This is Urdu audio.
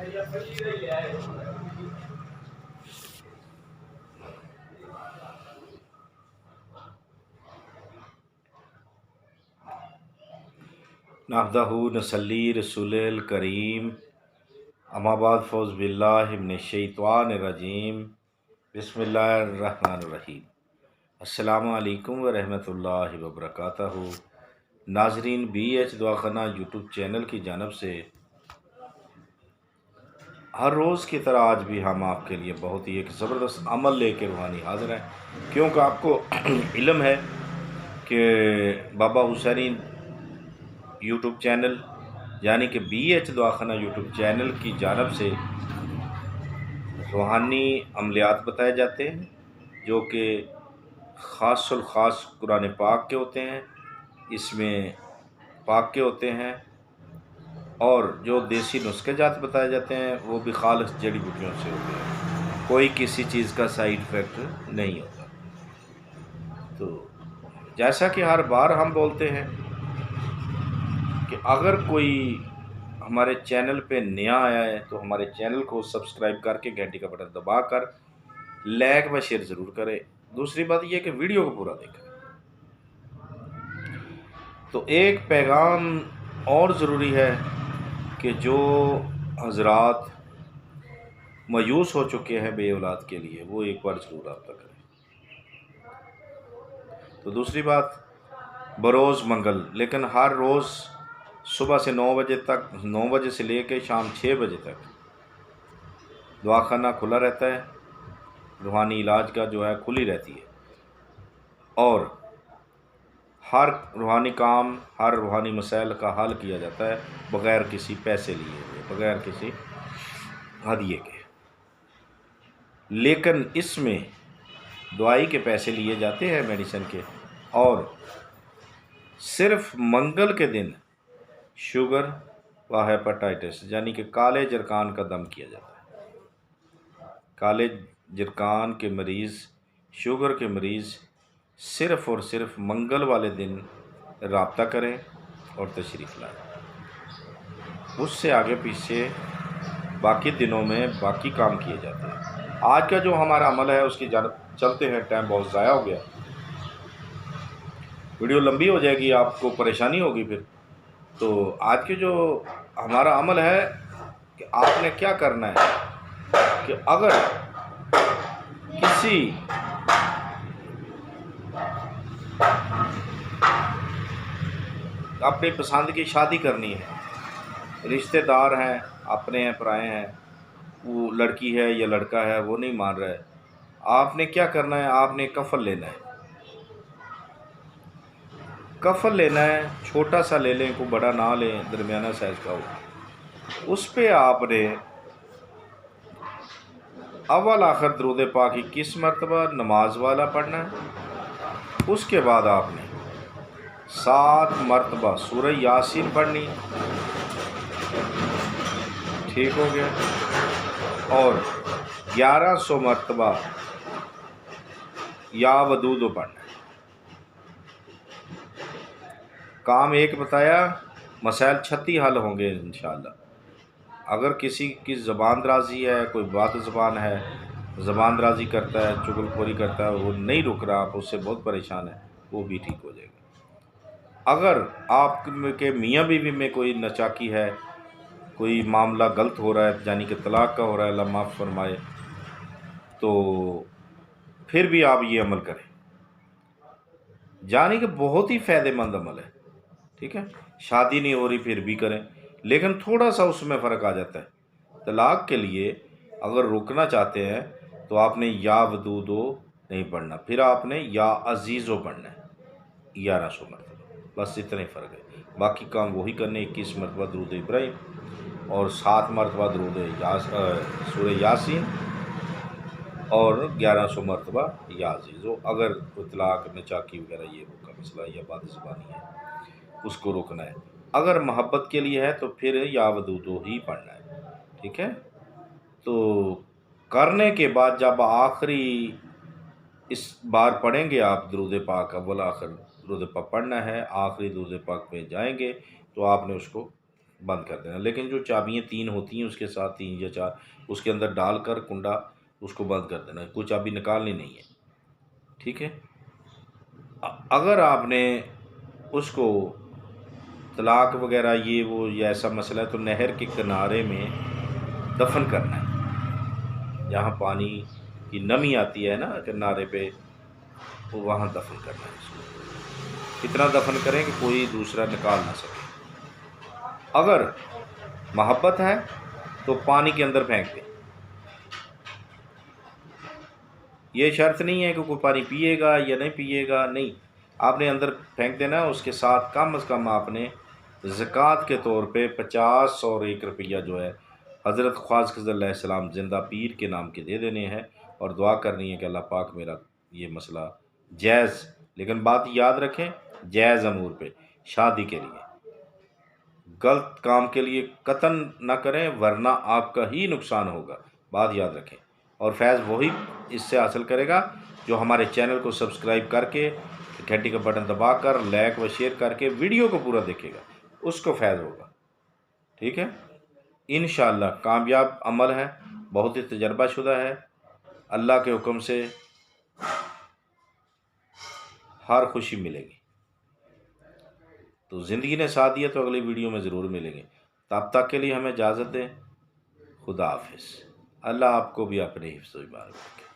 نحمدہ نصلی رسول الکریم، اما بعد فوز باللہ من الشیطان الرجیم، بسم اللہ الرحمن الرحیم۔ السلام علیکم ورحمۃ اللہ وبرکاتہ۔ ناظرین، بی ایچ دعاخانہ یوٹیوب چینل کی جانب سے ہر روز کی طرح آج بھی ہم آپ کے لیے بہت ہی ایک زبردست عمل لے کے روحانی حاضر ہیں، کیونکہ آپ کو علم ہے کہ بابا حسینی یوٹیوب چینل یعنی کہ بی ایچ دعاخانہ یوٹیوب چینل کی جانب سے روحانی عملیات بتائے جاتے ہیں، جو کہ خاص الخاص قرآن پاک کے ہوتے ہیں، اس میں پاک کے ہوتے ہیں، اور جو دیسی نسخے جات بتائے جاتے ہیں وہ بھی خالص جڑی بوٹیوں سے ہوتے ہیں، کوئی کسی چیز کا سائیڈ افیکٹ نہیں ہوتا۔ تو جیسا کہ ہر بار ہم بولتے ہیں کہ اگر کوئی ہمارے چینل پہ نیا آیا ہے تو ہمارے چینل کو سبسکرائب کر کے گھنٹی کا بٹن دبا کر لائک و شیئر ضرور کرے۔ دوسری بات یہ کہ ویڈیو کو پورا دیکھیں۔ تو ایک پیغام اور ضروری ہے کہ جو حضرات مایوس ہو چکے ہیں بے اولاد کے لیے، وہ ایک بار ضرور رابطہ کریں۔ تو دوسری بات، بروز منگل، لیکن ہر روز صبح سے 9 بجے سے لے کے شام 6 بجے تک دعاخانہ کھلا رہتا ہے، روحانی علاج کا جو ہے کھلی رہتی ہے، اور ہر روحانی کام، ہر روحانی مسائل کا حل کیا جاتا ہے بغیر کسی پیسے لیے ہوئے، بغیر کسی ہدیے کے۔ لیکن اس میں دوائی کے پیسے لیے جاتے ہیں، میڈیسن کے، اور صرف منگل کے دن شوگر و ہیپاٹائٹس یعنی کہ کالے جرکان کا دم کیا جاتا ہے۔ کالے جرکان کے مریض، شوگر کے مریض صرف اور صرف منگل والے دن رابطہ کریں اور تشریف لائیں، اس سے آگے پیچھے باقی دنوں میں باقی کام کیے جاتے ہیں۔ آج کا جو ہمارا عمل ہے اس کی جانب چلتے ہیں، ٹائم بہت ضائع ہو گیا، ویڈیو لمبی ہو جائے گی، آپ کو پریشانی ہوگی پھر۔ تو آج کے جو ہمارا عمل ہے کہ آپ نے کیا کرنا ہے کہ اگر کسی اپنی پسند کی شادی کرنی ہے، رشتہ دار ہیں، اپنے ہیں، پرائے ہیں، وہ لڑکی ہے یا لڑکا ہے وہ نہیں مان رہا ہے، آپ نے کیا کرنا ہے؟ آپ نے کفن لینا ہے۔ کفن لینا ہے، چھوٹا سا لے لیں، کوئی بڑا نہ لیں، درمیانہ سائز کا ہو۔ اس پہ آپ نے اول آخر درود پاک 21 مرتبہ نماز والا پڑھنا ہے۔ اس کے بعد آپ نے 7 مرتبہ سورہ یاسین پڑھنی، ٹھیک ہو گیا، اور 1100 مرتبہ یا ودودو پڑھنا ہے۔ کام ایک بتایا، مسائل 36 حل ہوں گے انشاءاللہ۔ اگر کسی کی زبان درازی ہے، کوئی بات زبان ہے، زبان درازی کرتا ہے، چغل خوری کرتا ہے، وہ نہیں رک رہا، آپ اس سے بہت پریشان ہے، وہ بھی ٹھیک ہو جائے گا۔ اگر آپ کے میاں بیوی میں کوئی نچاکی ہے، کوئی معاملہ غلط ہو رہا ہے، یعنی کہ طلاق کا ہو رہا ہے، اللہ معاف فرمائے، تو پھر بھی آپ یہ عمل کریں، یعنی کہ بہت ہی فائدہ مند عمل ہے، ٹھیک ہے۔ شادی نہیں ہو رہی پھر بھی کریں، لیکن تھوڑا سا اس میں فرق آ جاتا ہے۔ طلاق کے لیے اگر روکنا چاہتے ہیں تو آپ نے یا ودودو نہیں پڑھنا، پھر آپ نے یا عزیزو پڑھنا ہے 1100 مرتبہ، بس اتنا ہی فرق ہے۔ باقی کام وہی کرنے، 21 مرتبہ درود ابراہیم اور 7 مرتبہ درود سورہ یاسین اور 1100 مرتبہ یا عزیزو۔ اگر کوئی طلاق، نچاکی وغیرہ یہ کا مسئلہ یا بات زبانی ہے، اس کو روکنا ہے۔ اگر محبت کے لیے ہے تو پھر یا ودودو ہی پڑھنا ہے، ٹھیک ہے۔ تو کرنے کے بعد جب آخری اس بار پڑھیں گے آپ درود پاک، اول آخر درود پاک پڑھنا ہے، آخری درود پاک پہ جائیں گے تو آپ نے اس کو بند کر دینا، لیکن جو چابیاں 3 ہوتی ہیں اس کے ساتھ 3 یا 4 اس کے اندر ڈال کر کنڈا اس کو بند کر دینا، کوئی چابی نکالنی نہیں ہے، ٹھیک ہے۔ اگر آپ نے اس کو طلاق وغیرہ یہ وہ یا ایسا مسئلہ ہے تو نہر کے کنارے میں دفن کرنا ہے، جہاں پانی کی نمی آتی ہے نا کنارے پہ، وہ وہاں دفن کرنا ہے اس کو، اتنا دفن کریں کہ کوئی دوسرا نکال نہ سکے۔ اگر محبت ہے تو پانی کے اندر پھینک دیں، یہ شرط نہیں ہے کہ کوئی پانی پیے گا یا نہیں پیے گا، نہیں، آپ نے اندر پھینک دینا ہے۔ اس کے ساتھ کم از کم آپ نے زکوٰۃ کے طور پہ 50 اور 1 روپیہ جو ہے حضرت خواجہ خضر علیہ السلام زندہ پیر کے نام کے دے دینے ہیں، اور دعا کرنی ہے کہ اللہ پاک میرا یہ مسئلہ جائز، لیکن بات یاد رکھیں جائز امور پہ، شادی کے لیے، غلط کام کے لیے قطعاً نہ کریں ورنہ آپ کا ہی نقصان ہوگا، بات یاد رکھیں۔ اور فیض وہی اس سے حاصل کرے گا جو ہمارے چینل کو سبسکرائب کر کے گھنٹی کا بٹن دبا کر لائک و شیئر کر کے ویڈیو کو پورا دیکھے گا، اس کو فیض ہوگا، ٹھیک ہے۔ انشاءاللہ کامیاب عمل ہے، بہت ہی تجربہ شدہ ہے، اللہ کے حکم سے ہر خوشی ملے گی۔ تو زندگی نے ساتھ دیا تو اگلی ویڈیو میں ضرور ملیں گے، تب تک کے لیے ہمیں اجازت دیں، خدا حافظ، اللہ آپ کو بھی اپنے حفظ و ایمان میں رکھے۔